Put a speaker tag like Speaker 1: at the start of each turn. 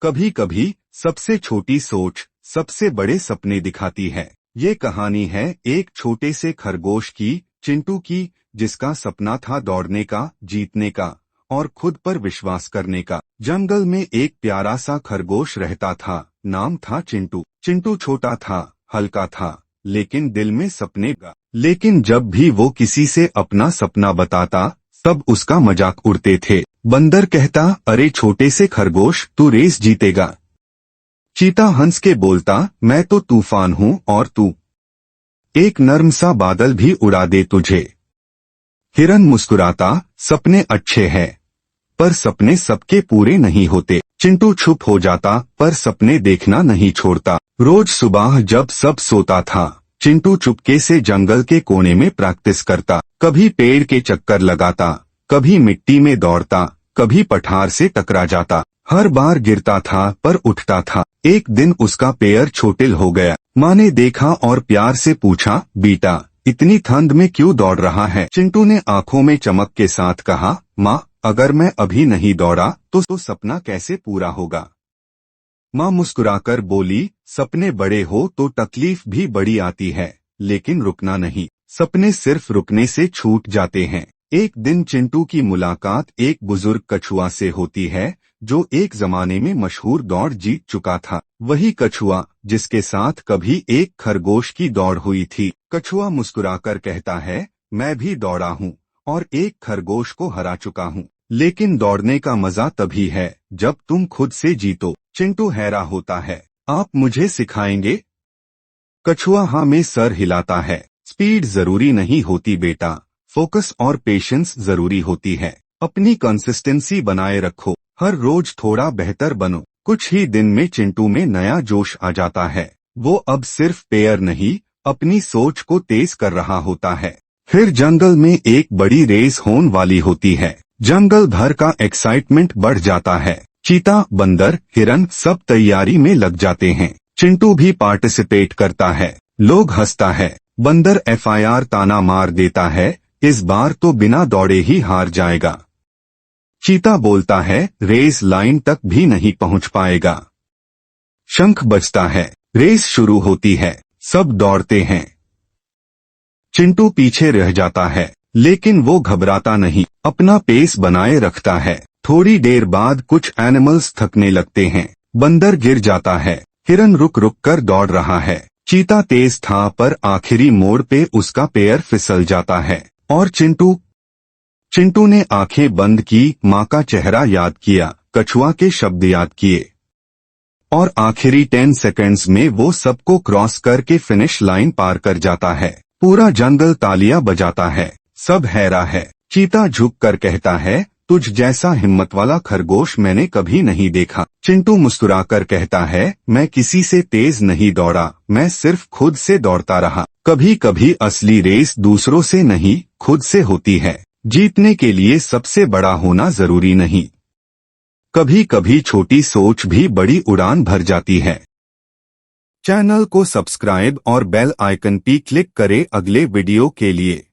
Speaker 1: कभी कभी सबसे छोटी सोच सबसे बड़े सपने दिखाती है। ये कहानी है एक छोटे से खरगोश की, चिंटू की, जिसका सपना था दौड़ने का, जीतने का और खुद पर विश्वास करने का। जंगल में एक प्यारा सा खरगोश रहता था। नाम था चिंटू। चिंटू छोटा था, हल्का था, लेकिन दिल में सपने का। लेकिन जब भी वो किसी से अपना सपना बताता, सब उसका मजाक उड़ाते थे। बंदर कहता, अरे छोटे से खरगोश, तू रेस जीतेगा। चीता हंस के बोलता, मैं तो तूफान हूँ और तू एक नर्म सा बादल भी उड़ा दे तुझे। हिरन मुस्कुराता, सपने अच्छे हैं, पर सपने सबके पूरे नहीं होते। चिंटू चुप हो जाता, पर सपने देखना नहीं छोड़ता। रोज सुबह जब सब सोता था, चिंटू चुपके से जंगल के कोने में प्रैक्टिस करता। कभी पेड़ के चक्कर लगाता, कभी मिट्टी में दौड़ता, कभी पठार से टकरा जाता। हर बार गिरता था पर उठता था। एक दिन उसका पैर चोटिल हो गया। माँ ने देखा और प्यार से पूछा, बेटा इतनी ठंड में क्यों दौड़ रहा है? चिंटू ने आंखों में चमक के साथ कहा, माँ अगर मैं अभी नहीं दौड़ा तो सपना कैसे पूरा होगा? माँ मुस्कुराकर बोली, सपने बड़े हो तो तकलीफ भी बड़ी आती है, लेकिन रुकना नहीं। सपने सिर्फ रुकने से छूट जाते हैं। एक दिन चिंटू की मुलाकात एक बुजुर्ग कछुआ से होती है, जो एक जमाने में मशहूर दौड़ जीत चुका था। वही कछुआ जिसके साथ कभी एक खरगोश की दौड़ हुई थी। कछुआ मुस्कुराकर कहता है, मैं भी दौड़ा हूँ और एक खरगोश को हरा चुका हूँ, लेकिन दौड़ने का मजा तभी है जब तुम खुद से जीतो। चिंटू हैरान होता है, आप मुझे सिखाएंगे? कछुआ हाँ में सर हिलाता है। स्पीड जरूरी नहीं होती बेटा, फोकस और पेशेंस जरूरी होती है। अपनी कंसिस्टेंसी बनाए रखो, हर रोज थोड़ा बेहतर बनो। कुछ ही दिन में चिंटू में नया जोश आ जाता है। वो अब सिर्फ पैर नहीं, अपनी सोच को तेज कर रहा होता है। फिर जंगल में एक बड़ी रेस होने वाली होती है। जंगल भर का एक्साइटमेंट बढ़ जाता है। चीता, बंदर, हिरन सब तैयारी में लग जाते हैं। चिंटू भी पार्टिसिपेट करता है। लोग हंसता है। बंदर FIR ताना मार देता है, इस बार तो बिना दौड़े ही हार जाएगा। चीता बोलता है, रेस लाइन तक भी नहीं पहुंच पाएगा। शंख बजता है, रेस शुरू होती है। सब दौड़ते हैं। चिंटू पीछे रह जाता है, लेकिन वो घबराता नहीं, अपना पेस बनाए रखता है। थोड़ी देर बाद कुछ एनिमल्स थकने लगते हैं। बंदर गिर जाता है, हिरन रुक रुक कर दौड़ रहा है। चीता तेज था पर आखिरी मोड़ पे उसका पैर फिसल जाता है। और चिंटू ने आंखें बंद की, माँ का चेहरा याद किया, कछुआ के शब्द याद किए और आखिरी 10 सेकंड्स में वो सबको क्रॉस करके फिनिश लाइन पार कर जाता है। पूरा जंगल तालियां बजाता है, सब हैरान है। चीता झुक कर कहता है, तुझ जैसा हिम्मत वाला खरगोश मैंने कभी नहीं देखा। चिंटू मुस्कुराकर कहता है, मैं किसी से तेज नहीं दौड़ा, मैं सिर्फ खुद से दौड़ता रहा। कभी कभी असली रेस दूसरों से नहीं, खुद से होती है। जीतने के लिए सबसे बड़ा होना जरूरी नहीं, कभी कभी छोटी सोच भी बड़ी उड़ान भर जाती है। चैनल को सब्सक्राइब और बेल आइकन पे क्लिक करें अगले वीडियो के लिए।